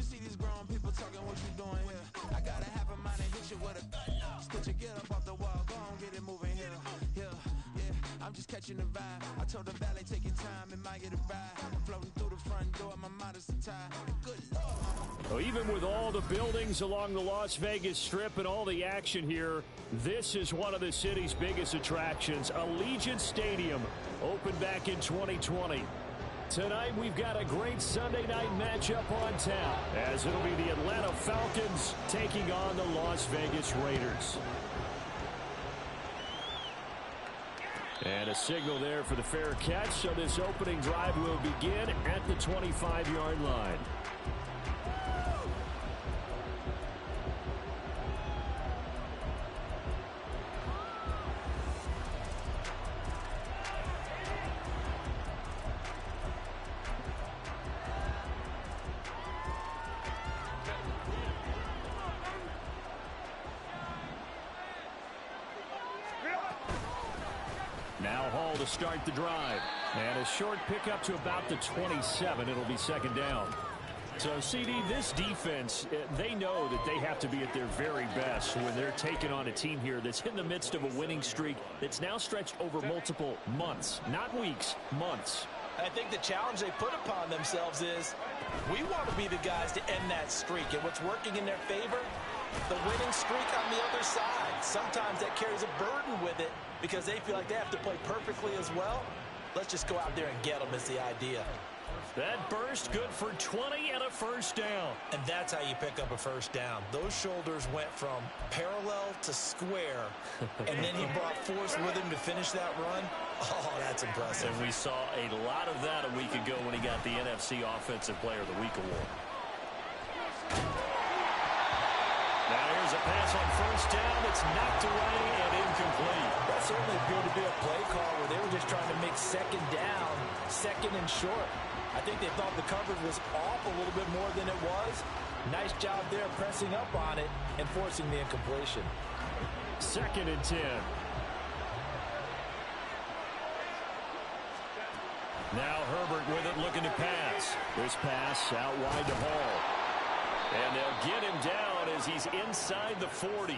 see these grown people talking, what you doing here? I gotta have a mind and hit you with a stitch you, get up off the wall, go on, get it moving here. Yeah, I'm just catching the vibe. I told the valet, take your time, it might get a ride. Floating through the front door, my mind is tied. Good Lord. Well, even with all the buildings along the Las Vegas Strip and all the action here, this is one of the city's biggest attractions. Allegiant Stadium opened back in 2020. Tonight we've got a great Sunday night matchup on tap, as it'll be the Atlanta Falcons taking on the Las Vegas Raiders. And a signal there for the fair catch, so this opening drive will begin at the 25-yard line. Now Hall to start the drive. And a short pickup to about the 27. It'll be second down. So, CD, this defense, they know that they have to be at their very best when they're taking on a team here that's in the midst of a winning streak that's now stretched over multiple months. Not weeks, months. I think the challenge they put upon themselves is we want to be the guys to end that streak. And what's working in their favor? The winning streak on the other side. Sometimes that carries a burden with it because they feel like they have to play perfectly as well. Let's just go out there and get them is the idea. That burst good for 20 and a first down. And that's how you pick up a first down. Those shoulders went from parallel to square, and then he brought force with him to finish that run. Oh, that's impressive. And we saw a lot of that a week ago when he got the NFC Offensive Player of the Week award. Now here's a pass on first down. It's knocked away and incomplete. That certainly appeared to be a play call where they were just trying to make second down, second and short. I think they thought the coverage was off a little bit more than it was. Nice job there pressing up on it and forcing the incompletion. Second and 10. Now Herbert with it, looking to pass. This pass out wide to Hall. And they'll get him down as he's inside the 40.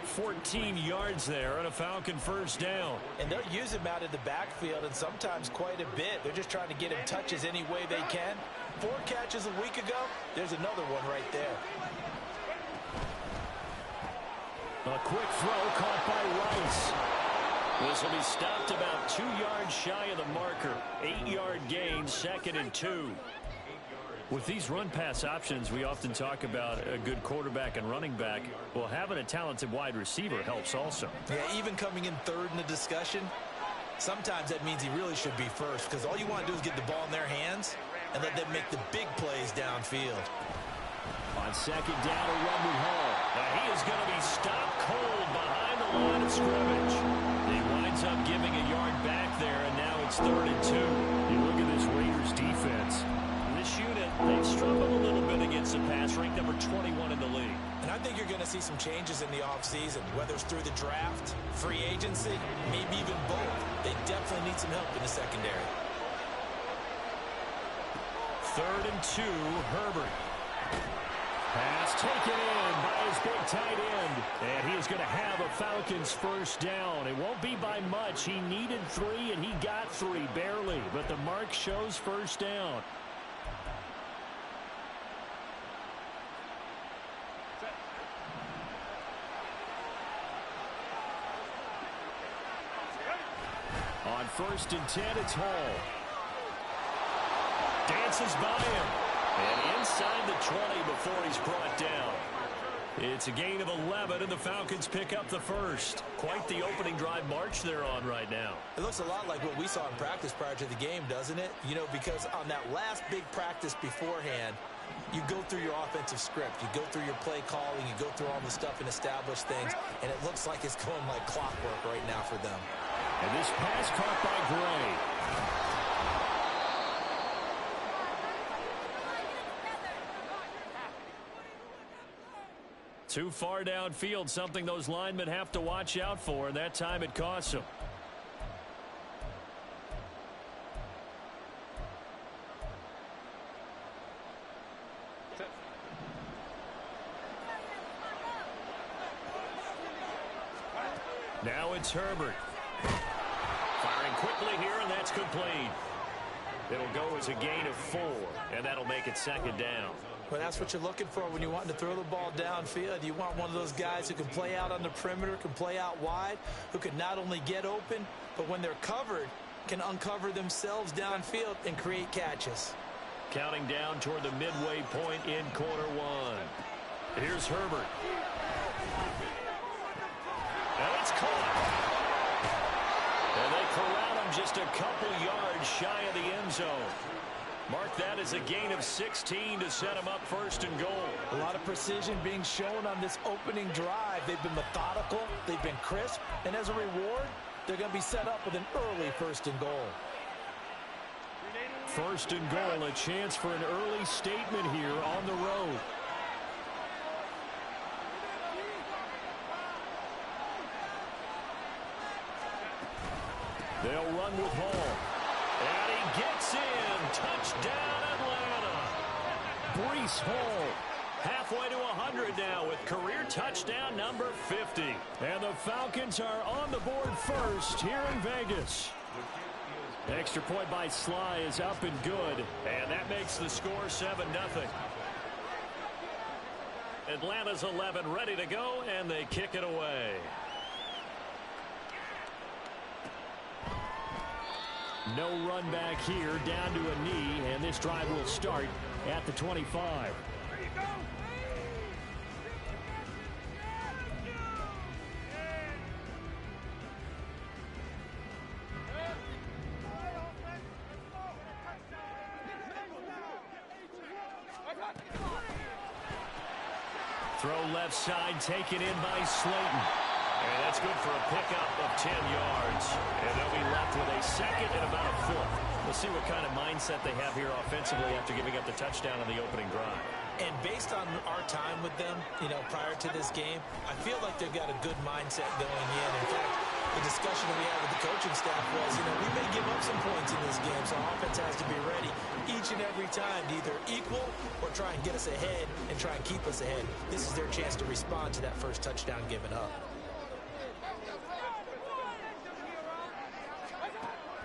14 yards there and a Falcon first down. And they'll use him out in the backfield and sometimes quite a bit. They're just trying to get him touches any way they can. 4 catches a week ago. There's another one right there. A quick throw caught by Rice. This will be stopped about 2 yards shy of the marker. 8-yard gain, second and 2. With these run-pass options, we often talk about a good quarterback and running back. Well, having a talented wide receiver helps also. Yeah, even coming in third in the discussion, sometimes that means he really should be first because all you want to do is get the ball in their hands and let them make the big plays downfield. On second down, a run with Hall. Now he is going to be stopped cold behind the line of scrimmage. He winds up giving a yard back there, and now it's third and 2. You look at this Raiders defense. This unit, they struggle a little bit against the pass, ranked number 21 in the league. And I think you're going to see some changes in the offseason, whether it's through the draft, free agency, maybe even both. They definitely need some help in the secondary. Third and 2, Herbert. Pass taken in by his big tight end. And he is going to have a Falcons first down. It won't be by much. He needed 3, and he got 3, barely. But the mark shows first down. On first and 10, it's Hall. Dances by him. And inside the 20 before he's brought down. It's a gain of 11, and the Falcons pick up the first. Quite the opening drive march they're on right now. It looks a lot like what we saw in practice prior to the game, doesn't it? You know, because on that last big practice beforehand, you go through your offensive script. You go through your play calling. You go through all the stuff and establish things. And it looks like it's going like clockwork right now for them. And this pass caught by Gray. Too far downfield, something those linemen have to watch out for, and that time it costs them. Now it's Herbert. Firing quickly here, and that's complete. It'll go as a gain of 4, and that'll make it second down. Well, that's what you're looking for when you're wanting to throw the ball downfield. You want one of those guys who can play out on the perimeter, can play out wide, who can not only get open, but when they're covered, can uncover themselves downfield and create catches. Counting down toward the midway point in quarter 1. Here's Herbert. And it's caught. And they corral him just a couple yards shy of the end zone. Mark that as a gain of 16 to set him up first and goal. A lot of precision being shown on this opening drive. They've been methodical, they've been crisp, and as a reward, they're going to be set up with an early first and goal. First and goal, a chance for an early statement here on the road. They'll run with Hall. And he gets in. Touchdown, Atlanta. Breece Hall halfway to 100 now with career touchdown number 50. And the Falcons are on the board first here in Vegas. Extra point by Sly is up and good. And that makes the score 7-0. Atlanta's 11 ready to go, and they kick it away. No run back here, down to a knee, and this drive will start at the 25. Throw left side, taken in by Slayton. And that's good for a pickup of 10 yards. And they'll be left with a second and about a foot. We'll see what kind of mindset they have here offensively after giving up the touchdown on the opening drive. And based on our time with them, prior to this game, I feel like they've got a good mindset going in. In fact, the discussion that we had with the coaching staff was, we may give up some points in this game, so offense has to be ready each and every time to either equal or try and get us ahead and try and keep us ahead. This is their chance to respond to that first touchdown given up.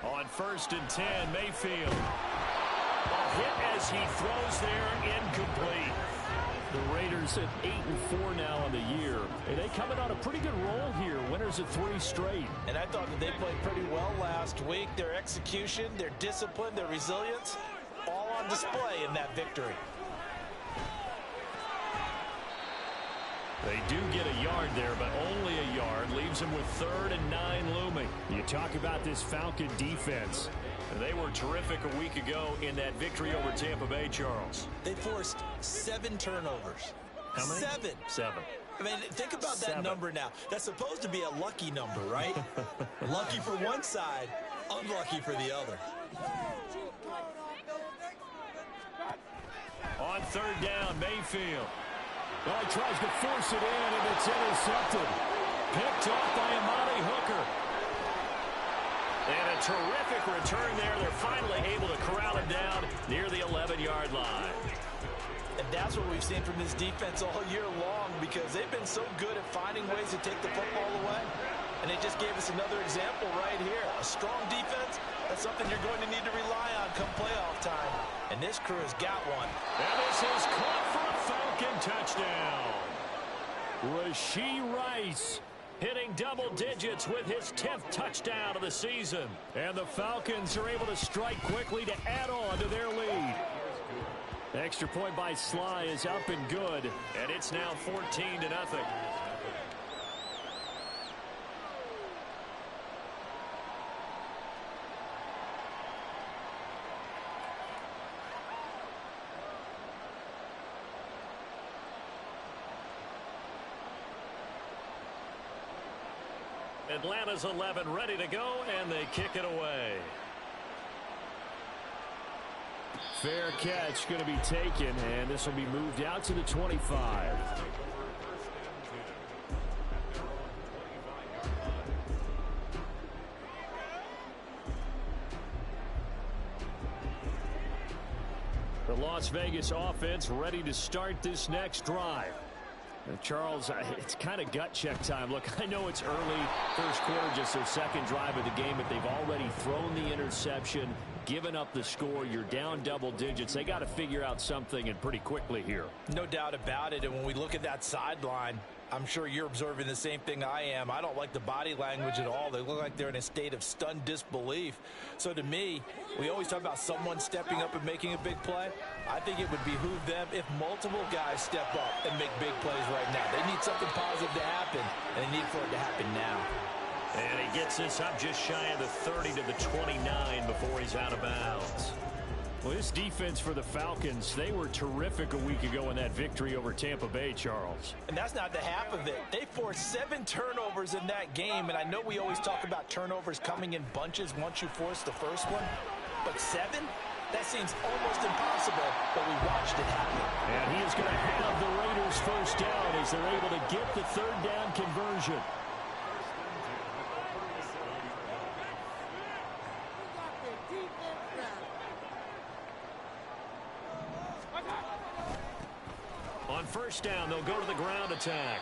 On 1st and 10, Mayfield. A hit as he throws there, incomplete. The Raiders at 8-4 now on the year. And they coming on a pretty good roll here. Winners of 3 straight. And I thought that they played pretty well last week. Their execution, their discipline, their resilience, all on display in that victory. They do get a yard there, but only a yard. Leaves them with 3rd and 9 looming. You talk about this Falcon defense. They were terrific a week ago in that victory over Tampa Bay, Charles. They forced 7 turnovers. How many? 7. I mean, think about that number now. That's supposed to be a lucky number, right? Lucky for one side, unlucky for the other. On 3rd down, Mayfield. Well, he tries to force it in, and it's intercepted. Picked off by Amani Hooker. And a terrific return there. They're finally able to corral him down near the 11-yard line. And that's what we've seen from this defense all year long, because they've been so good at finding ways to take the football away. And they just gave us another example right here. A strong defense, that's something you're going to need to rely on come playoff time. And this crew has got one. And this is caught for a Falcon touchdown. Rashee Rice hitting double digits with his 10th touchdown of the season. And the Falcons are able to strike quickly to add on to their lead. Extra point by Sly is up and good. And it's now 14-0. Atlanta's 11 ready to go, and they kick it away. Fair catch going to be taken, and this will be moved out to the 25. The Las Vegas offense ready to start this next drive. Charles, it's kind of gut check time. Look, I know it's early, first quarter, just their second drive of the game, but they've already thrown the interception, given up the score. You're down double digits. They got to figure out something, and pretty quickly here. No doubt about it. And when we look at that sideline, I'm sure you're observing the same thing I am. I don't like the body language at all. They look like they're in a state of stunned disbelief. So to me, we always talk about someone stepping up and making a big play. I think it would behoove them if multiple guys step up and make big plays right now. They need something positive to happen, and they need for it to happen now. And he gets this up just shy of the 30 to the 29 before he's out of bounds. Well, this defense for the Falcons, they were terrific a week ago in that victory over Tampa Bay, Charles. And that's not the half of it. They forced 7 turnovers in that game, and I know we always talk about turnovers coming in bunches once you force the first one, but 7? That seems almost impossible, but we watched it happen. And he is going to have the Raiders first down as they're able to get the third down conversion. On first down, they'll go to the ground attack.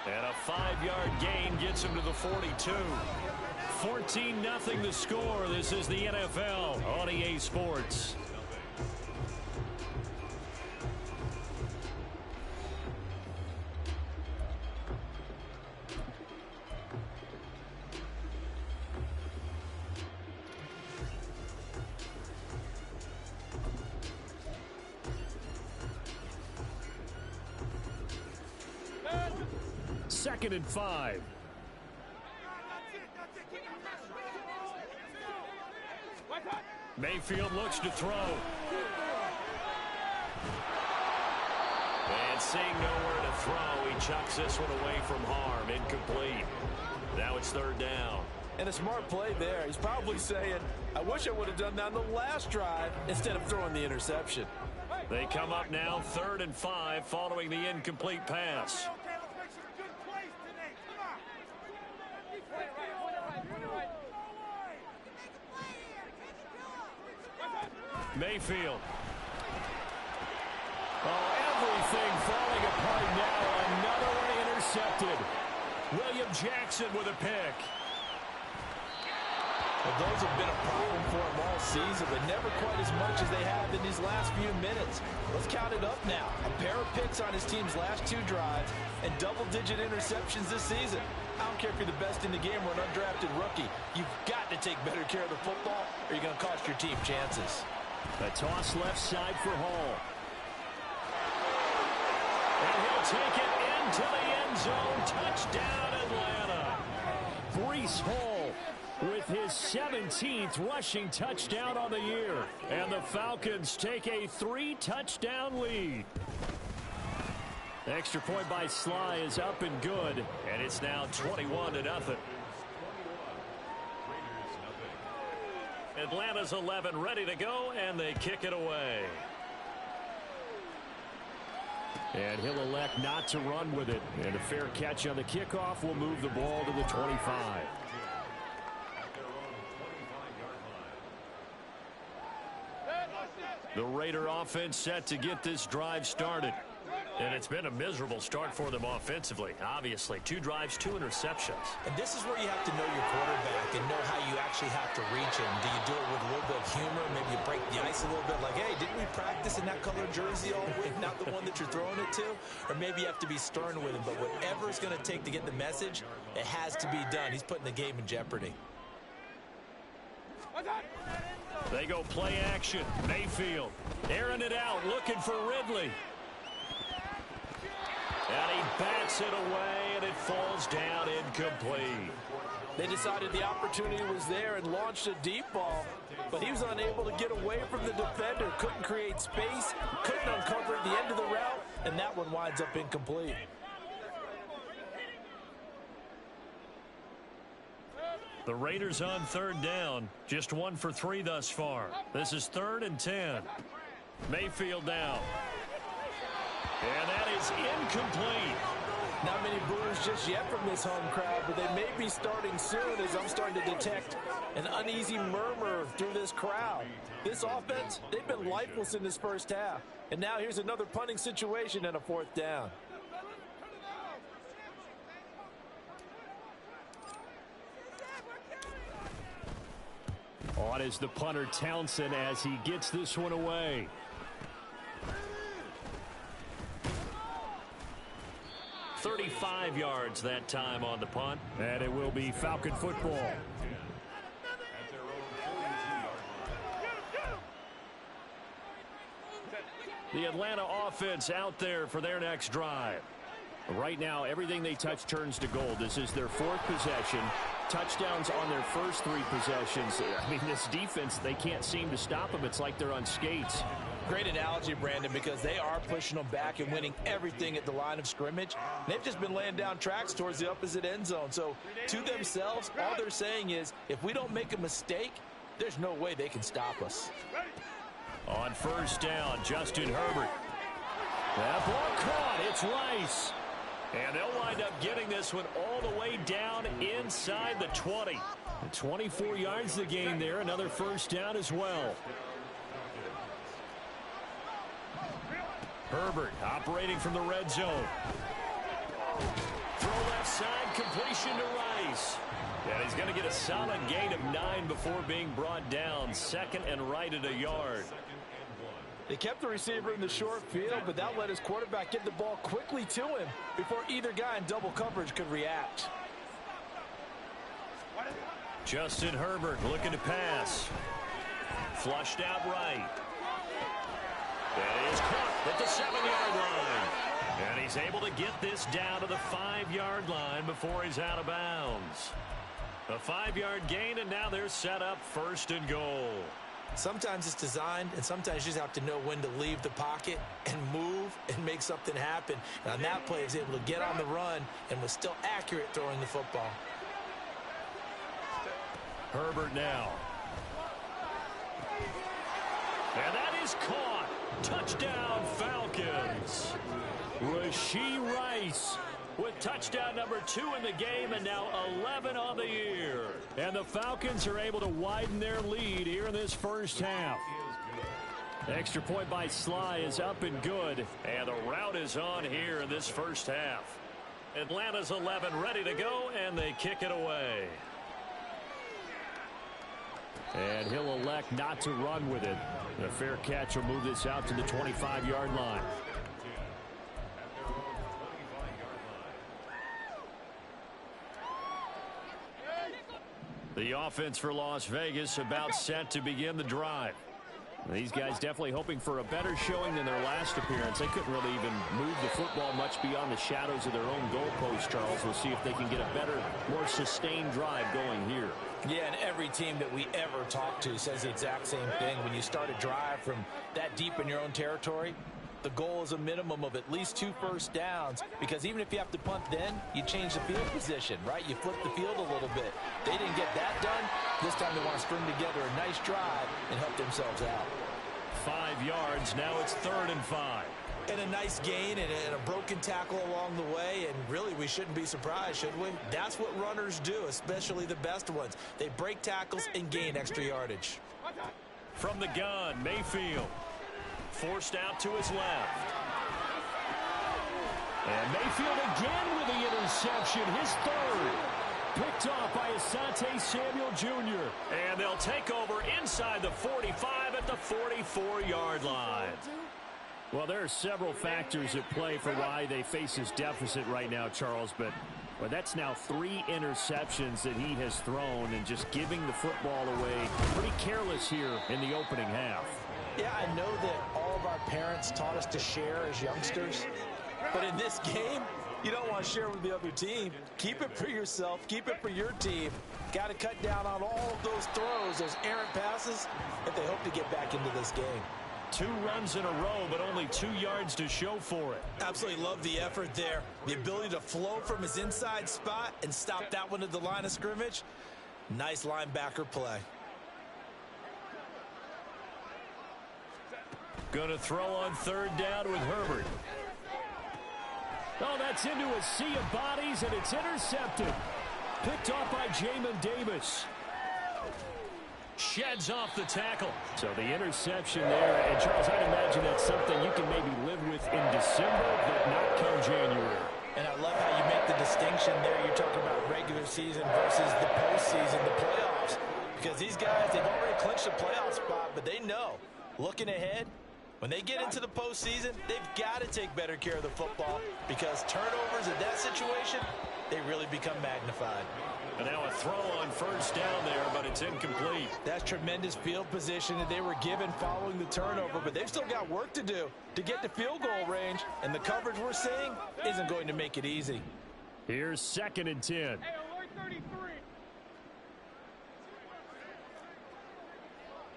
And a 5-yard gain gets him to the 42. 14-0 the score. This is the NFL on EA Sports. Second and 5. Mayfield looks to throw. And seeing nowhere to throw, he chucks this one away from harm. Incomplete. Now it's third down. And a smart play there. He's probably saying, I wish I would have done that on the last drive instead of throwing the interception. They come up now 3rd and 5 following the incomplete pass. Mayfield. Oh, everything falling apart now. Another one intercepted. William Jackson with a pick. Well, those have been a problem for him all season, but never quite as much as they have in these last few minutes. Let's count it up now. A pair of picks on his team's last 2 drives and double-digit interceptions this season. I don't care if you're the best in the game or an undrafted rookie. You've got to take better care of the football or you're going to cost your team chances. A toss left side for Hall. And he'll take it into the end zone. Touchdown, Atlanta. Breece Hall with his 17th rushing touchdown on the year. And the Falcons take a 3-touchdown lead. Extra point by Sly is up and good. And it's now 21-0. Atlanta's 11 ready to go, and they kick it away. And he'll elect not to run with it. And a fair catch on the kickoff will move the ball to the 25. The Raider offense set to get this drive started. And it's been a miserable start for them offensively. Obviously, 2 drives, 2 interceptions. And this is where you have to know your quarterback and know how you actually have to reach him. Do you do it with a little bit of humor? Maybe you break the ice a little bit like, hey, didn't we practice in that color jersey all week? Not the one that you're throwing it to? Or maybe you have to be stern with him. But whatever it's going to take to get the message, it has to be done. He's putting the game in jeopardy. They go play action. Mayfield airing it out, looking for Ridley. And he bats it away, and it falls down incomplete. They decided the opportunity was there and launched a deep ball, but he was unable to get away from the defender, couldn't create space, couldn't uncover at the end of the route, and that one winds up incomplete. The Raiders on 3rd down, just 1 for 3 thus far. This is 3rd and 10. Mayfield down. And that is incomplete. Not many boos just yet from this home crowd, but they may be starting soon as I'm starting to detect an uneasy murmur through this crowd. This offense, they've been lifeless in this first half. And now here's another punting situation and a 4th down. On is the punter Townsend as he gets this one away. "35 yards that time on the punt. And it will be Falcon football. The Atlanta offense out there for their next drive. Right now, everything they touch turns to gold. This is their 4th possession. Touchdowns on their first 3 possessions. I mean, this defense, they can't seem to stop them. It's like they're on skates. Great analogy, Brandon, because they are pushing them back and winning everything at the line of scrimmage. They've just been laying down tracks towards the opposite end zone. So to themselves, all they're saying is, if we don't make a mistake, there's no way they can stop us. On first down, Justin Herbert. That ball caught. It's Rice. And they'll wind up getting this one all the way down inside the 20. 24 yards the game there. Another first down as well. Herbert operating from the red zone. Throw left side, completion to Rice. And he's going to get a solid gain of 9 before being brought down. 2nd and right at a yard. They kept the receiver in the short field, but that let his quarterback get the ball quickly to him before either guy in double coverage could react. Justin Herbert looking to pass. Flushed out right. And he's caught at the 7-yard line. And he's able to get this down to the 5-yard line before he's out of bounds. A 5-yard gain, and now they're set up 1st and goal. Sometimes it's designed, and sometimes you just have to know when to leave the pocket and move and make something happen. And on that play, he was able to get on the run and was still accurate throwing the football. Herbert now. And that is caught. Touchdown, Falcons. Rashee Rice with touchdown number 2 in the game, and now 11 on the year. And the Falcons are able to widen their lead here in this first half. Extra point by Sly is up and good, and the route is on here in this first half. Atlanta's 11 ready to go, and they kick it away. And he'll elect not to run with it. A fair catch will move this out to the 25-yard line. The offense for Las Vegas about set to begin the drive. These guys definitely hoping for a better showing than their last appearance. They couldn't really even move the football much beyond the shadows of their own goalpost, Charles. We'll see if they can get a better, more sustained drive going here. Yeah, and every team that we ever talk to says the exact same thing. When you start a drive from that deep in your own territory, the goal is a minimum of at least 2 first downs, because even if you have to punt then, you change the field position, right? You flip the field a little bit. They didn't get that done. This time they want to string together a nice drive and help themselves out. 5 yards. Now it's 3rd and 5. And a nice gain and a broken tackle along the way, and really we shouldn't be surprised, should we? That's what runners do, especially the best ones. They break tackles and gain extra yardage. From the gun, Mayfield. Forced out to his left. And Mayfield again with the interception, his 3rd. Picked off by Asante Samuel Jr. And they'll take over inside the 45 at the 44-yard line. Well, there are several factors at play for why they face this deficit right now, Charles, but that's now 3 interceptions that he has thrown, and just giving the football away pretty careless here in the opening half. Yeah, I know that all of our parents taught us to share as youngsters, but in this game, you don't want to share with the other team. Keep it for yourself. Keep it for your team. Got to cut down on all of those throws, those errant passes, if they hope to get back into this game. 2 runs in a row, but only 2 yards to show for it. Absolutely love the effort there. The ability to flow from his inside spot and stop that one at the line of scrimmage. Nice linebacker play. Going to throw on 3rd down with Herbert. Oh, that's into a sea of bodies, and it's intercepted. Picked off by Jamin Davis. Sheds off the tackle. So the interception there. And, Charles, I'd imagine that's something you can maybe live with in December, but not come January. And I love how you make the distinction there. You're talking about regular season versus the postseason, the playoffs. because these guys, they've already clinched a playoff spot, but they know, looking ahead, when they get into the postseason, they've got to take better care of the football because turnovers in that situation, they really become magnified. And now a throw on first down there, but it's incomplete. That's tremendous field position that they were given following the turnover, but they've still got work to do to get to field goal range, and the coverage we're seeing isn't going to make it easy. Here's 2nd and 10. Hey, alert 33.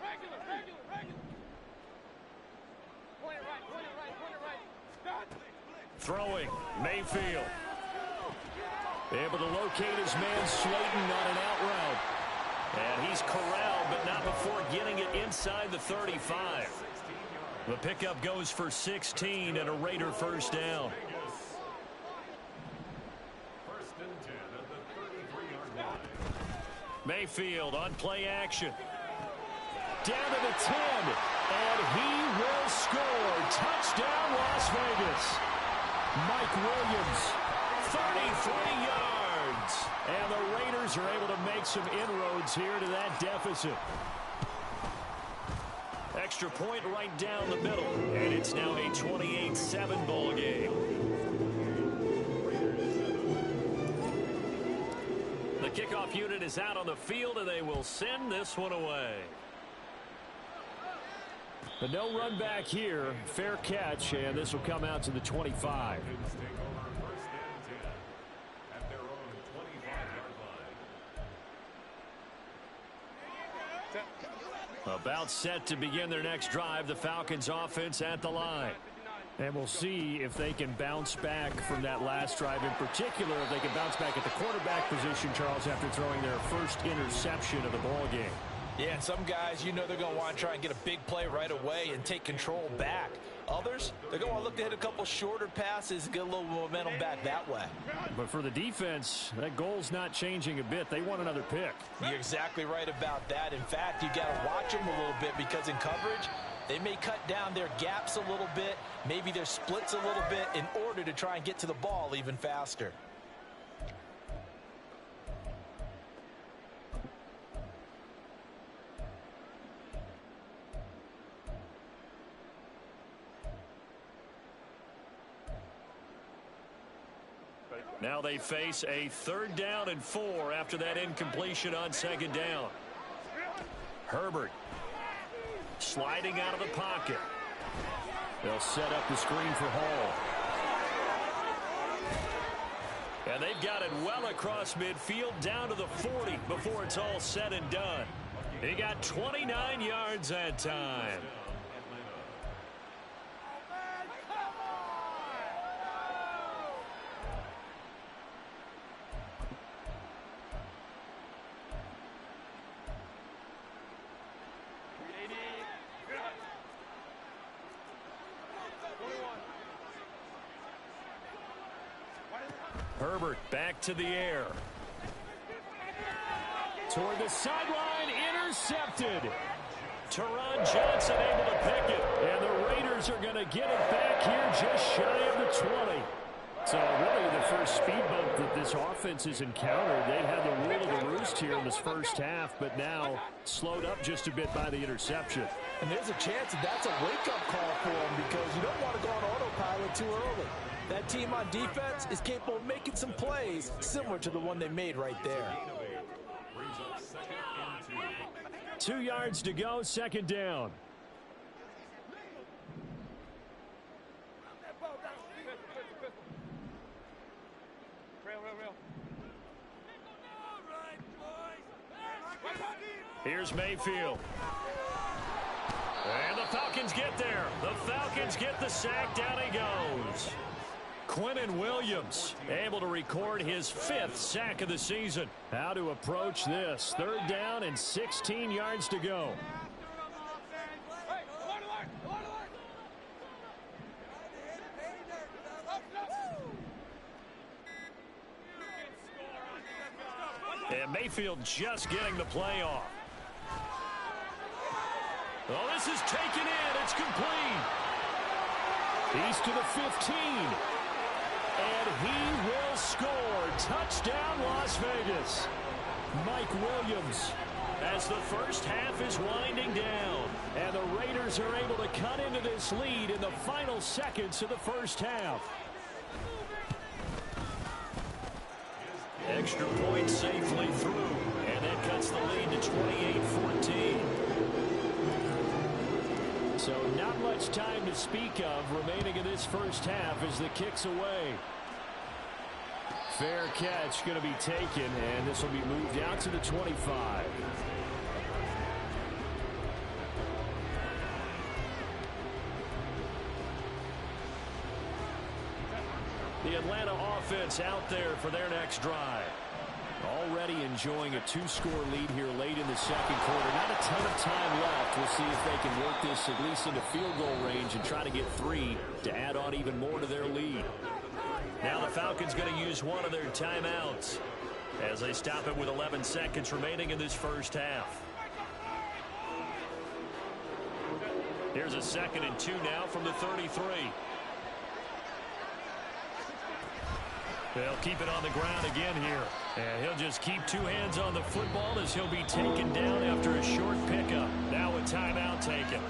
Regular. Point it right. Throwing, Mayfield. Able to locate his man Slayton on an out route. And he's corralled, but not before getting it inside the 35. The pickup goes for 16 and a Raider first down. Mayfield on play action. Down to the 10, and he will score. Touchdown, Las Vegas. Mike Williams, 33 yards. And the Raiders are able to make some inroads here to that deficit. Extra point right down the middle, and it's now a 28-7 ball game. The kickoff unit is out on the field, and they will send this one away. But no run back here. Fair catch, and this will come out to the 25. About set to begin their next drive. The Falcons offense at the line. And we'll see if they can bounce back from that last drive. In particular, if they can bounce back at the quarterback position, Charles, after throwing their first interception of the ball game. Yeah, and some guys, you know they're going to want to try and get a big play right away and take control back. Others, they're going to look to hit a couple shorter passes and get a little momentum back that way. But for the defense, that goal's not changing a bit. They want another pick. You're exactly right about that. In fact, you got to watch them a little bit because in coverage, they may cut down their gaps a little bit, maybe their splits a little bit in order to try and get to the ball even faster. Now they face a 3rd down and 4 after that incompletion on 2nd down. Herbert sliding out of the pocket. They'll set up the screen for Hall. And they've got it well across midfield down to the 40 before it's all said and done. He got 29 yards that time. Herbert back to the air. Toward the sideline, intercepted. Teron Johnson able to pick it. And the Raiders are going to get it back here just shy of the 20. So really the first speed bump that this offense has encountered. They had the rule of the roost here in this first half, but now slowed up just a bit by the interception. And there's a chance that that's a wake-up call for them because you don't want to go on autopilot too early. That team on defense is capable of making some plays similar to the one they made right there. 2 yards to go, 2nd down. Here's Mayfield. And the Falcons get there. The Falcons get the sack. Down he goes. Quinnen Williams able to record his 5th sack of the season. How to approach this. 3rd down and 16 yards to go. And Mayfield just getting the play off. Oh, this is taken in. It's complete. He's to the 15. And he will score. Touchdown, Las Vegas. Mike Williams as the first half is winding down. And the Raiders are able to cut into this lead in the final seconds of the first half. Extra point safely through, and that cuts the lead to 28-14. So not much time to speak of remaining in this first half as the kick's away. Fair catch going to be taken, and this will be moved out to the 25. The Atlanta offense out there for their next drive. Already enjoying a 2-score lead here late in the second quarter. Not a ton of time left. We'll see if they can work this at least into field goal range and try to get 3 to add on even more to their lead. Now the Falcons going to use one of their timeouts as they stop it with 11 seconds remaining in this first half. Here's a 2nd and 2 now from the 33. They'll keep it on the ground again here. And he'll just keep 2 hands on the football as he'll be taken down after a short pickup. Now a timeout taken.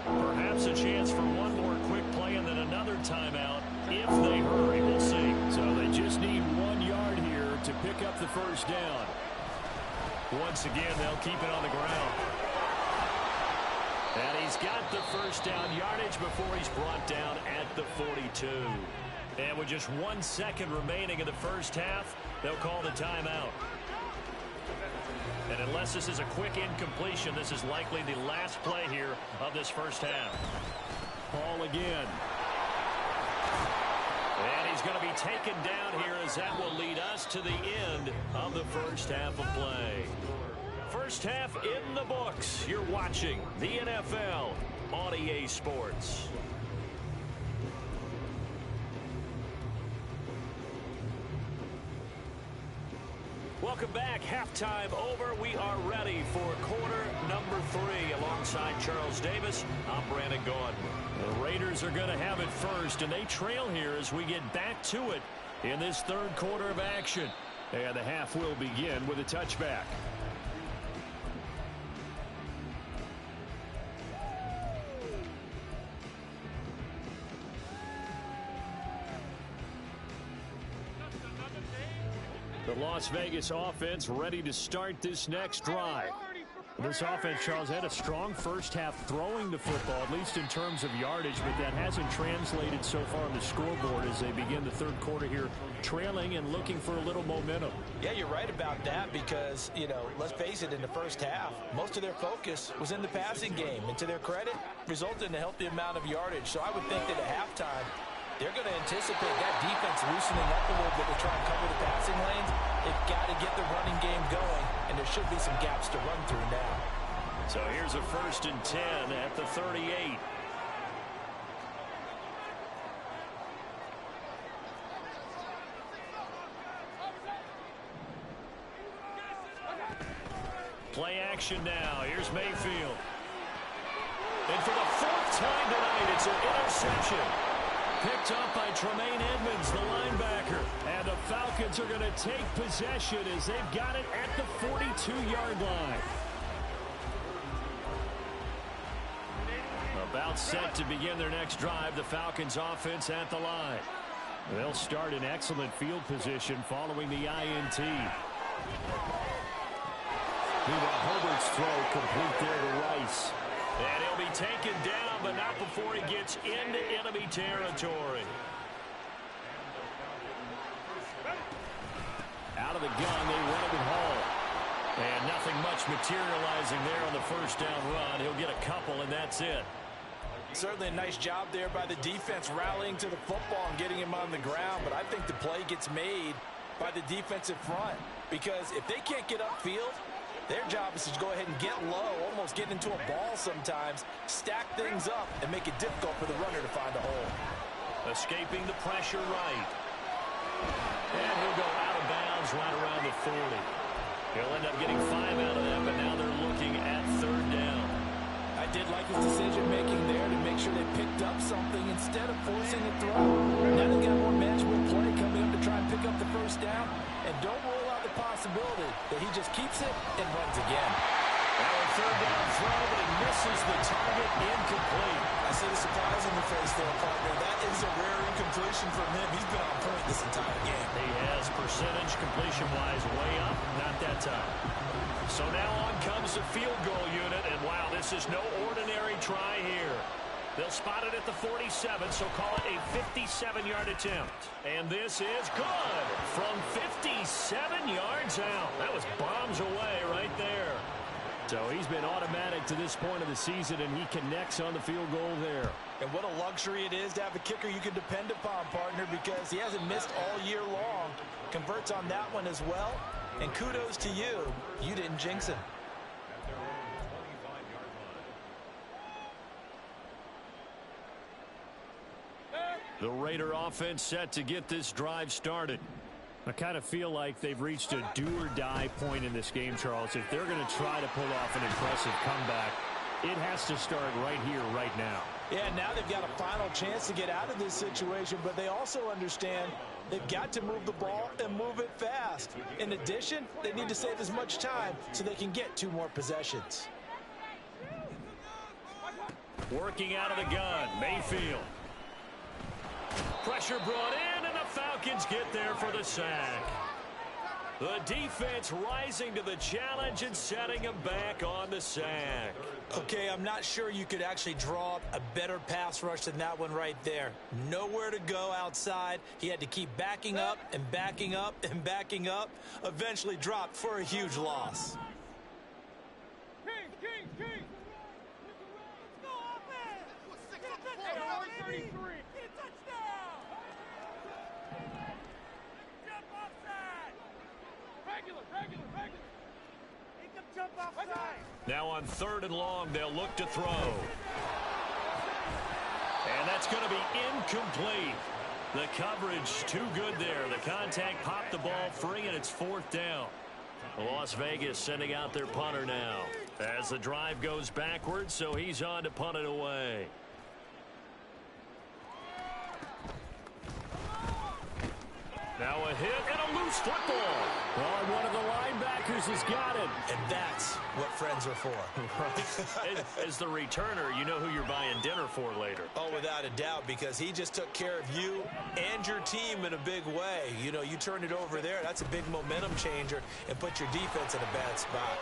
Perhaps a chance for one more quick play and then another timeout if they hurry. We'll see. So they just need 1 yard here to pick up the first down. Once again, they'll keep it on the ground. And he's got the first down yardage before he's brought down at the 42. And with just 1 second remaining in the first half, they'll call the timeout. And unless this is a quick incompletion, this is likely the last play here of this first half. Ball again. And he's going to be taken down here as that will lead us to the end of the first half of play. First half in the books. You're watching the NFL on EA Sports. Welcome back. Halftime over. We are ready for quarter number 3. Alongside Charles Davis, I'm Brandon Gaudin. The Raiders are going to have it first, and they trail here as we get back to it in this third quarter of action. And the half will begin with a touchback. The Las Vegas offense ready to start this next drive. This offense, Charles, had a strong first half throwing the football, at least in terms of yardage, but that hasn't translated so far on the scoreboard as they begin the third quarter here, trailing and looking for a little momentum. Yeah, you're right about that because, let's face it, in the first half, most of their focus was in the passing game. And to their credit, resulted in a healthy amount of yardage. So I would think that at halftime, they're going to anticipate that defense loosening up a little bit to try and cover the passing lanes. They've got to get the running game going, and there should be some gaps to run through now. So here's a 1st and 10 at the 38. Play action now. Here's Mayfield. And for the 4th time tonight, it's an interception. Picked up by Tremaine Edmonds, the linebacker. And the Falcons are going to take possession as they've got it at the 42-yard line. About set to begin their next drive, the Falcons offense at the line. They'll start in excellent field position following the INT. Meanwhile, Herbert's throw complete there to Rice. And he'll be taken down, but not before he gets into enemy territory. Out of the gun, they run it with Hall. And nothing much materializing there on the first down run. He'll get a couple, and that's it. Certainly a nice job there by the defense rallying to the football and getting him on the ground. But I think the play gets made by the defensive front. Because if they can't get upfield, their job is to go ahead and get low, almost get into a ball sometimes, stack things up, and make it difficult for the runner to find a hole. Escaping the pressure right. And he'll go out of bounds right around the 40. He'll end up getting 5 out of that, but now they're looking at 3rd down. I did like his decision-making there to make sure they picked up something instead of forcing a throw. Now they've got more manageable play coming up to try and pick up the first down. And don't rule out the possibility possibility that he just keeps it and runs again. Now a third down throw, but he misses the target, incomplete. I see the surprise in your face there, partner. That is a rare incompletion from him. He's been on point this entire game. He has percentage completion-wise way up, not that time. So now on comes the field goal unit, and wow, this is no ordinary try here. They'll spot it at the 47, so call it a 57-yard attempt. And this is good from 57 yards out. That was bombs away right there. So he's been automatic to this point of the season, and he connects on the field goal there. And what a luxury it is to have a kicker you can depend upon, partner, because he hasn't missed all year long. Converts on that one as well. And kudos to you. You didn't jinx him. The Raider offense set to get this drive started. I kind of feel like they've reached a do-or-die point in this game, Charles. If they're going to try to pull off an impressive comeback, it has to start right here, right now. Yeah, now they've got a final chance to get out of this situation, but they also understand they've got to move the ball and move it fast. In addition, they need to save as much time so they can get 2 more possessions. Working out of the gun, Mayfield. Pressure brought in, and the Falcons get there for the sack. The defense rising to the challenge and setting them back on the sack. Okay, I'm not sure you could actually draw up a better pass rush than that one right there. Nowhere to go outside. He had to keep backing up and backing up and backing up. Eventually dropped for a huge loss. King! Let's go, offense! 33! Now on 3rd and long, they'll look to throw. And that's going to be incomplete. The coverage too good there. The contact popped the ball free, and it's 4th down. Las Vegas sending out their punter now as the drive goes backwards, so he's on to punt it away. Now a hit and a loose football. Oh, and one of the linebackers has got it. And that's what friends are for. Right. As the returner, you know who you're buying dinner for later. Oh, without a doubt, because he just took care of you and your team in a big way. You know, you turn it over there, that's a big momentum changer and put your defense in a bad spot.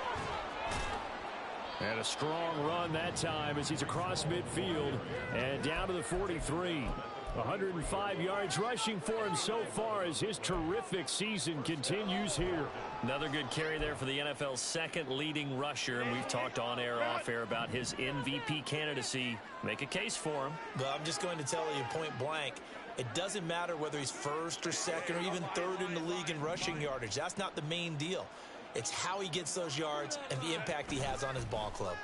And a strong run that time as he's across midfield and down to the 43. 105 yards rushing for him so far as his terrific season continues here. Another good carry there for the NFL's 2nd leading rusher, and we've talked on air, off air about his MVP candidacy. Make a case for him. But I'm just going to tell you point blank, it doesn't matter whether he's 1st or 2nd or even 3rd in the league in rushing yardage. That's not the main deal. It's how he gets those yards and the impact he has on his ball club.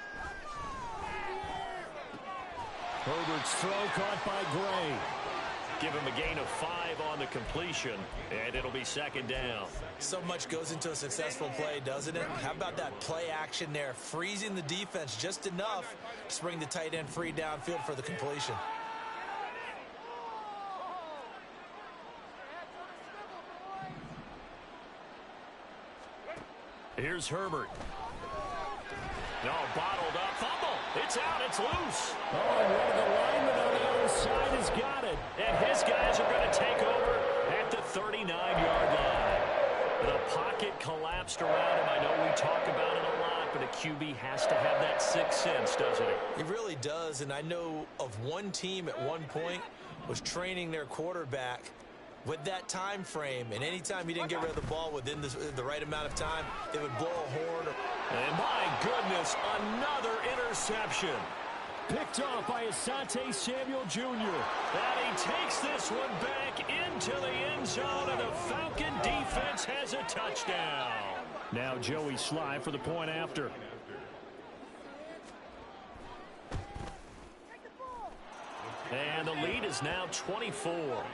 Herbert's throw caught by Gray. Give him a gain of 5 on the completion, and it'll be 2nd down. So much goes into a successful play, doesn't it? How about that play action there, freezing the defense just enough to bring the tight end free downfield for the completion. Here's Herbert. No, bottled up. Fumble. It's out. It's loose. Oh, and one of the linemen on the other side has got it. And his guys are going to take over at the 39-yard line. The pocket collapsed around him. I know we talk about it a lot, but a QB has to have that sixth sense, doesn't he? He really does, and I know of one team at one point was training their quarterback with that time frame, and anytime he didn't get rid of the ball within the right amount of time, they would blow a horn. And my goodness, another interception. Picked off by Asante Samuel Jr. And he takes this one back into the end zone, and the Falcon defense has a touchdown. Now Joey Sly for the point after. And the lead is now 24.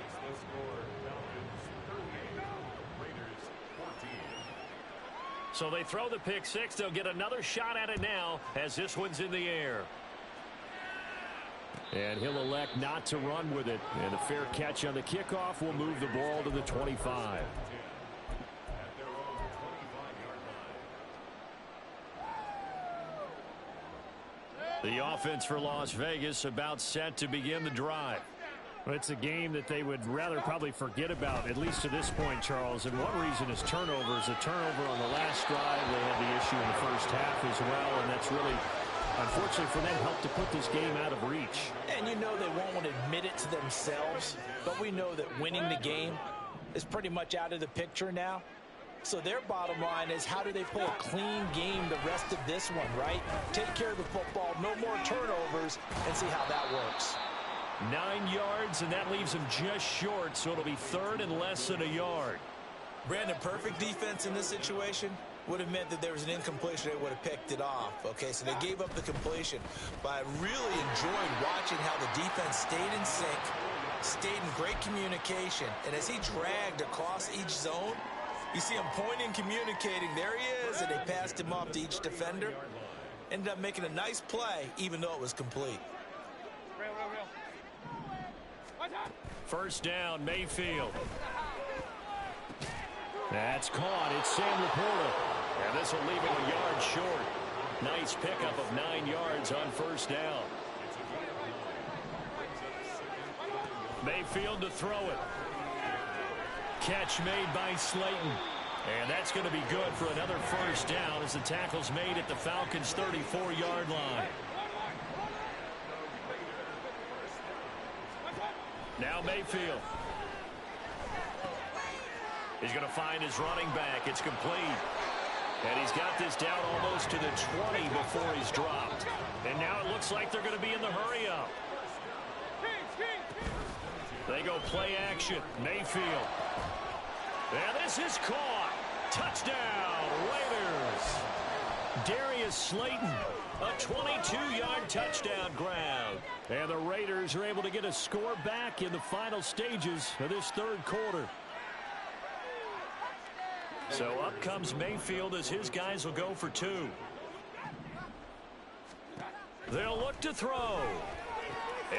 So they throw the pick six. They'll get another shot at it now as this one's in the air. And he'll elect not to run with it. And a fair catch on the kickoff will move the ball to the 25. The offense for Las Vegas about set to begin the drive. Well, it's a game that they would rather probably forget about, at least to this point, Charles. And one reason is turnovers. A turnover on the last drive. They had the issue in the first half as well, and that's really, unfortunately for them, helped to put this game out of reach. And you know they won't want to admit it to themselves, but we know that winning the game is pretty much out of the picture now. So their bottom line is, how do they play a clean game the rest of this one, right? Take care of the football, no more turnovers, and see how that works. 9 yards, and that leaves him just short, so it'll be third and less than a yard. Brandon, perfect defense in this situation would have meant that there was an incompletion. They would have picked it off. Okay, so they gave up the completion. But I really enjoyed watching how the defense stayed in sync, stayed in great communication. And as he dragged across each zone, you see him pointing, communicating. There he is, and they passed him off to each defender. Ended up making a nice play, even though it was complete. First down, Mayfield. That's caught. It's Sam Laporta. And this will leave him a yard short. Nice pickup of 9 yards on first down. Mayfield to throw it. Catch made by Slayton. And that's going to be good for another first down as the tackle's made at the Falcons' 34-yard line. Now Mayfield. He's going to find his running back. It's complete. And he's got this down almost to the 20 before he's dropped. And now it looks like they're going to be in the hurry-up. They go play action. Mayfield. And this is caught. Touchdown, Raiders. Darius Slayton. A 22-yard touchdown grab. And the Raiders are able to get a score back in the final stages of this third quarter. So up comes Mayfield as his guys will go for 2. They'll look to throw.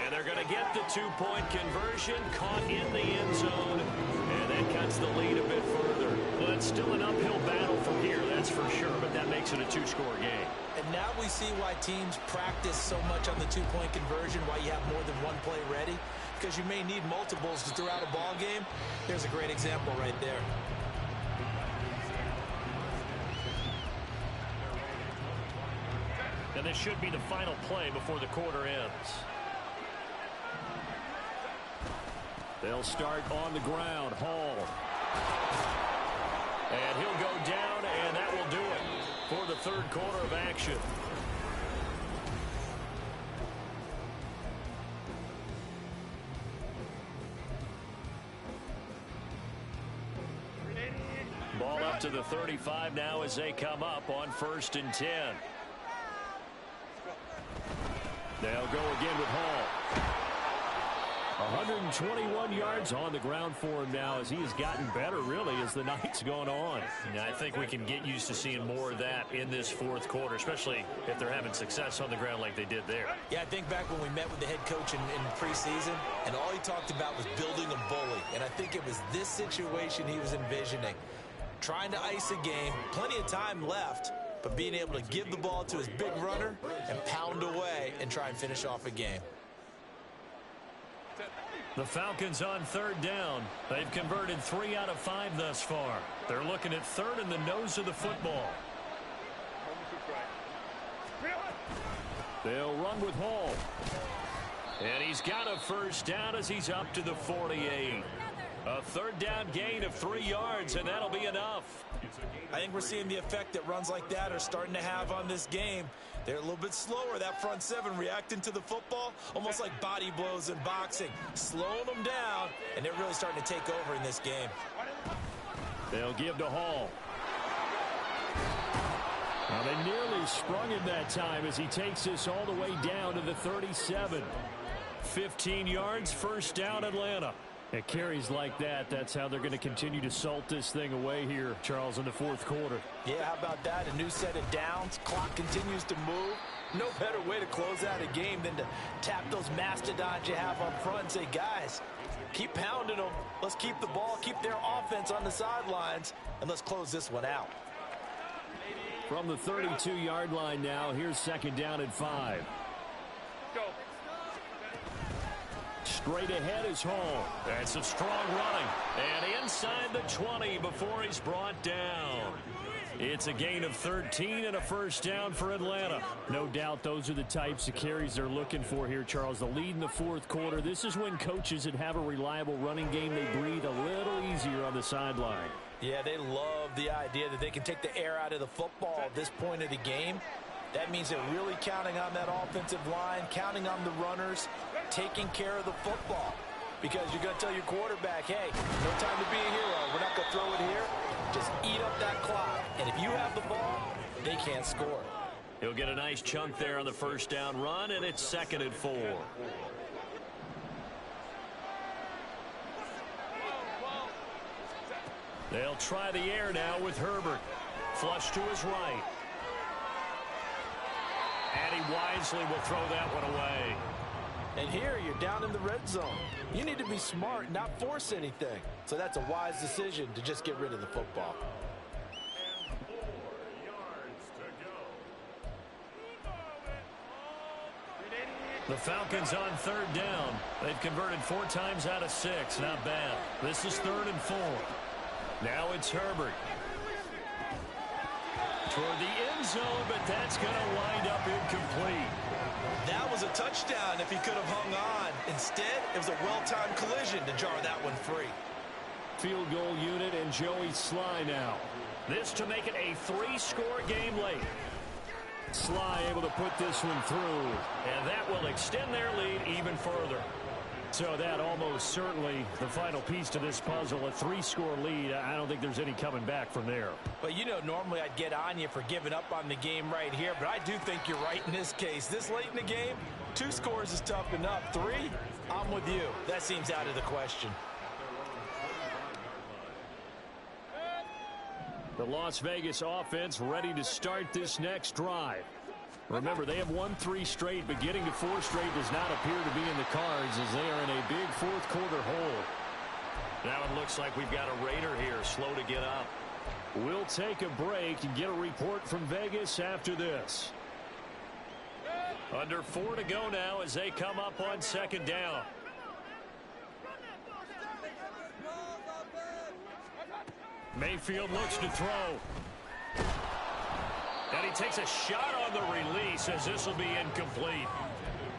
And they're going to get the 2-point conversion, caught in the end zone. And that cuts the lead a bit further. Well, it's still an uphill battle from here, that's for sure, but that makes it a 2-score game. And now we see why teams practice so much on the 2-point conversion, why you have more than one play ready, because you may need multiples to throw out a ball game. There's a great example right there. And this should be the final play before the quarter ends. They'll start on the ground. Hall. And he'll go down, and that will do it for the third quarter of action. Ball up to the 35 now as they come up on 1st and 10. They'll go again with Hall. 121 yards on the ground for him now as he has gotten better, really, as the night's gone on. Yeah, I think we can get used to seeing more of that in this fourth quarter, especially if they're having success on the ground like they did there. Yeah, I think back when we met with the head coach in preseason, and all he talked about was building a bully. And I think it was this situation he was envisioning. Trying to ice a game, plenty of time left, but being able to give the ball to his big runner and pound away and try and finish off a game. The Falcons on 3rd down. They've converted 3 out of 5 thus far. They're looking at 3rd in the nose of the football. They'll run with Hall. And he's got a first down as he's up to the 48. A 3rd down gain of 3 yards, and that'll be enough. I think we're seeing the effect that runs like that are starting to have on this game. They're a little bit slower, that front 7, reacting to the football, almost like body blows in boxing, slowing them down, and they're really starting to take over in this game. They'll give to Hall. Now they nearly sprung him that time as he takes this all the way down to the 37. 15 yards, first down, Atlanta. At carries like that, that's how they're going to continue to salt this thing away here, Charles, in the fourth quarter. Yeah, how about that? A new set of downs. Clock continues to move. No better way to close out a game than to tap those mastodons you have up front and say, guys, keep pounding them. Let's keep the ball, keep their offense on the sidelines, and let's close this one out. From the 32-yard line now, here's 2nd down and 5. Straight ahead is Hall. That's some strong running. And inside the 20 before he's brought down. It's a gain of 13 and a first down for Atlanta. No doubt those are the types of carries they're looking for here, Charles. The lead in the fourth quarter. This is when coaches that have a reliable running game, they breathe a little easier on the sideline. Yeah, they love the idea that they can take the air out of the football at this point of the game. That means they're really counting on that offensive line, counting on the runners, taking care of the football. Because you're going to tell your quarterback, hey, no time to be a hero. We're not going to throw it here. Just eat up that clock. And if you have the ball, they can't score. He'll get a nice chunk there on the first down run, and it's 2nd and 4. They'll try the air now with Herbert. Flush to his right. And he wisely will throw that one away. And here you're down in the red zone. You need to be smart, not force anything. So that's a wise decision to just get rid of the football. The Falcons on 3rd down. They've converted 4 times out of 6. Not bad. This is 3rd and 4. Now it's Herbert. Toward the end zone, but that's going to wind up incomplete. That was a touchdown if he could have hung on. Instead, it was a well-timed collision to jar that one free. Field goal unit and Joey Sly now. This to make it a 3-score game late. Sly able to put this one through, and that will extend their lead even further. So that almost certainly the final piece to this puzzle, a 3-score lead. I don't think there's any coming back from there. But you know, normally I'd get on you for giving up on the game right here, but I do think you're right in this case. This late in the game, 2 scores is tough enough. 3, I'm with you. That seems out of the question. The Las Vegas offense ready to start this next drive. Remember, they have won 3 straight, but getting to 4 straight does not appear to be in the cards as they are in a big fourth quarter hole. Now it looks like we've got a Raider here, slow to get up. We'll take a break and get a report from Vegas after this. Under 4 to go now as they come up on 2nd down. Mayfield looks to throw. And he takes a shot on the release as this will be incomplete.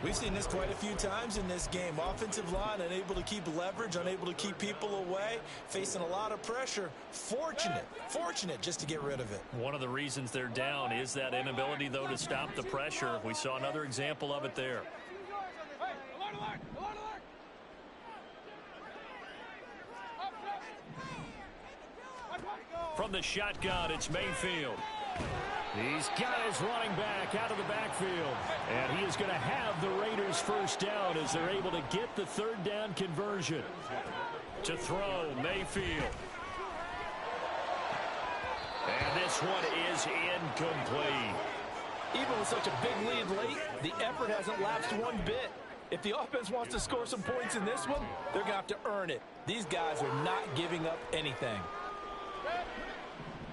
We've seen this quite a few times in this game. Offensive line unable to keep leverage, unable to keep people away, facing a lot of pressure. Fortunate just to get rid of it. One of the reasons they're down is that inability, though, to stop the pressure. We saw another example of it there. From the shotgun, it's Mayfield. He's got his running back out of the backfield. And he is going to have the Raiders first down as they're able to get the 3rd down conversion. To throw, Mayfield. And this one is incomplete. Even with such a big lead late, the effort hasn't lapsed one bit. If the offense wants to score some points in this one, they're going to have to earn it. These guys are not giving up anything.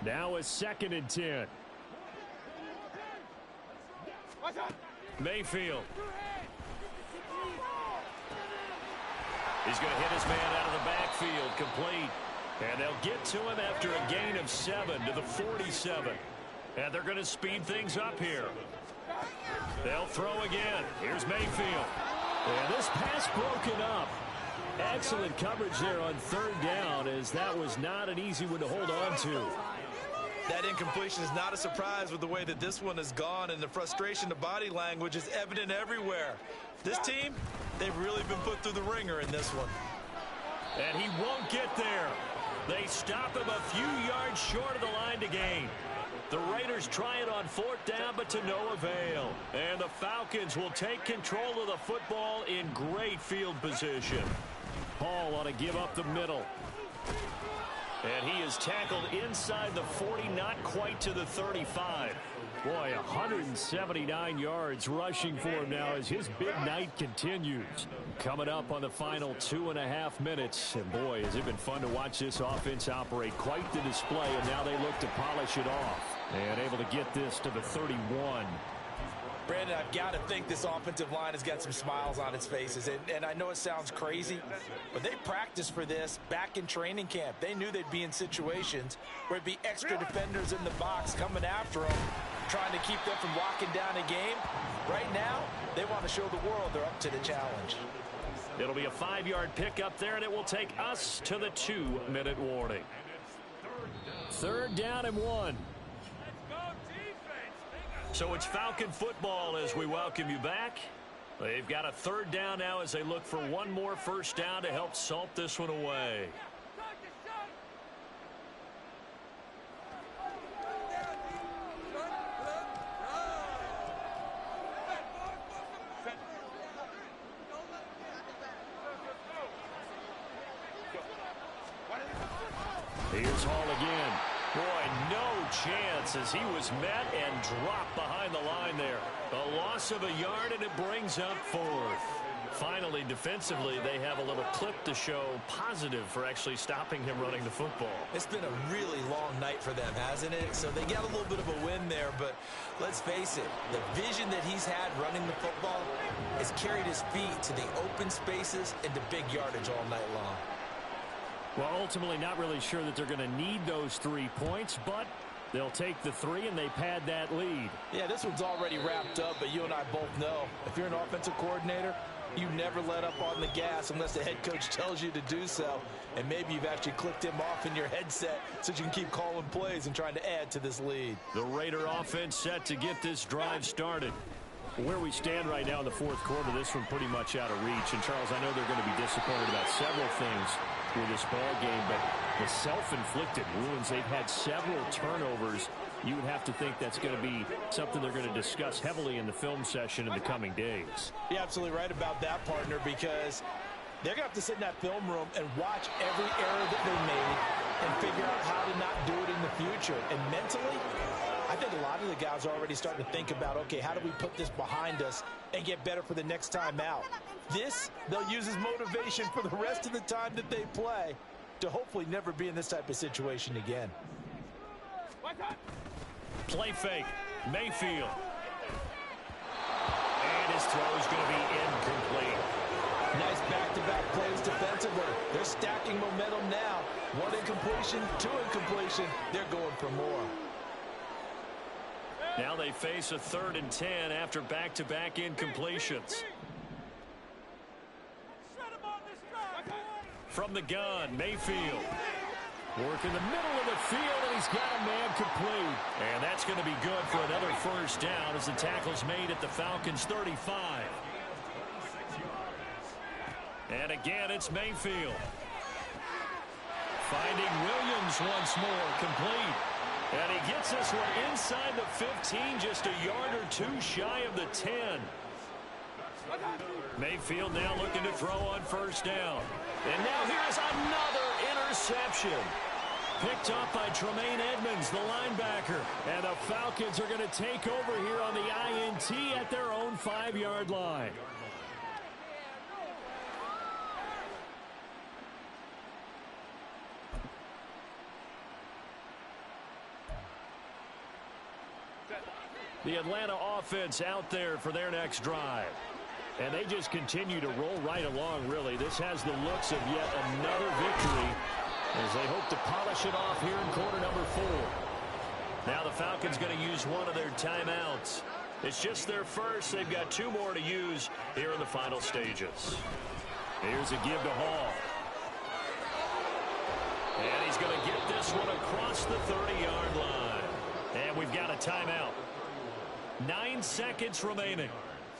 Now a 2nd and 10. Mayfield. He's going to hit his man out of the backfield, complete. And they'll get to him after a gain of 7 to the 47. And they're going to speed things up here. They'll throw again. Here's Mayfield. And this pass broken up. Excellent coverage there on 3rd down, as that was not an easy one to hold on to. That incompletion is not a surprise with the way that this one has gone, and the frustration, the body language is evident everywhere. This team, they've really been put through the ringer in this one. And he won't get there. They stop him a few yards short of the line to gain. The Raiders try it on 4th down, but to no avail. And the Falcons will take control of the football in great field position. Hall ought to give up the middle. And he is tackled inside the 40, not quite to the 35. Boy, 179 yards rushing for him now as his big night continues. Coming up on the final 2.5 minutes. And boy, has it been fun to watch this offense operate. Quite the display, and now they look to polish it off. And able to get this to the 31. Brandon, I've got to think this offensive line has got some smiles on its faces. And I know it sounds crazy, but they practiced for this back in training camp. They knew they'd be in situations where it'd be extra defenders in the box coming after them, trying to keep them from locking down a game. Right now, they want to show the world they're up to the challenge. It'll be a 5-yard pickup there, and it will take us to the 2-minute warning. 3rd down and 1. So it's Falcon football as we welcome you back. They've got a 3rd down now as they look for one more first down to help salt this one away. Here's Hall again. Boy, no chance as he was met and dropped behind the line there. A loss of a yard, and it brings up 4th. Finally, defensively, they have a little clip to show positive for actually stopping him running the football. It's been a really long night for them, hasn't it? So they got a little bit of a win there, but let's face it, the vision that he's had running the football has carried his feet to the open spaces and to big yardage all night long. Well, ultimately not really sure that they're going to need those 3 points, but they'll take the 3 and they pad that lead. Yeah, this one's already wrapped up, but you and I both know if you're an offensive coordinator, you never let up on the gas unless the head coach tells you to do so. And maybe you've actually clicked him off in your headset so you can keep calling plays and trying to add to this lead. The Raider offense set to get this drive started. Where we stand right now in the 4th quarter, this one pretty much out of reach. And, Charles, I know they're going to be disappointed about several things with this ball game, but the self-inflicted wounds, they've had several turnovers. You would have to think that's going to be something they're going to discuss heavily in the film session in the coming days. You're absolutely right about that, partner, because they're going to have to sit in that film room and watch every error that they made and figure out how to not do it in the future. And mentally, I think a lot of the guys are already starting to think about, okay, how do we put this behind us and get better for the next time out? This, they'll use as motivation for the rest of the time that they play to hopefully never be in this type of situation again. Play fake. Mayfield. And his throw is going to be incomplete. Nice back-to-back plays defensively. They're stacking momentum now. 1 incompletion, 2 incompletion. They're going for more. Now they face a 3rd and 10 after back-to-back incompletions. From the gun, Mayfield. Work in the middle of the field, and he's got a man complete. And that's going to be good for another first down as the tackle's made at the Falcons' 35. And again, it's Mayfield. Finding Williams once more, complete. And he gets this one inside the 15, just a yard or 2 shy of the 10. Mayfield now looking to throw on first down. And now here's another interception. Picked up by Tremaine Edmonds, the linebacker. And the Falcons are going to take over here on the INT at their own 5-yard line. The Atlanta offense out there for their next drive. And they just continue to roll right along, really. This has the looks of yet another victory as they hope to polish it off here in quarter number 4. Now the Falcons going to use one of their timeouts. It's just their first. They've got 2 more to use here in the final stages. Here's a give to Hall. And he's going to get this one across the 30-yard line. And we've got a timeout. 9 seconds remaining.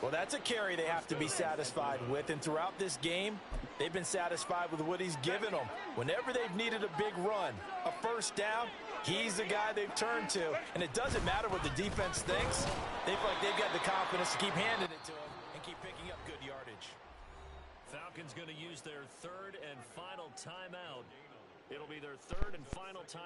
Well, that's a carry they have to be satisfied with. And throughout this game, they've been satisfied with what he's given them. Whenever they've needed a big run, a first down, he's the guy they've turned to. And it doesn't matter what the defense thinks. They feel like they've got the confidence to keep handing it to him and keep picking up good yardage. Falcons going to use their 3rd and final timeout. It'll be their 3rd and final time.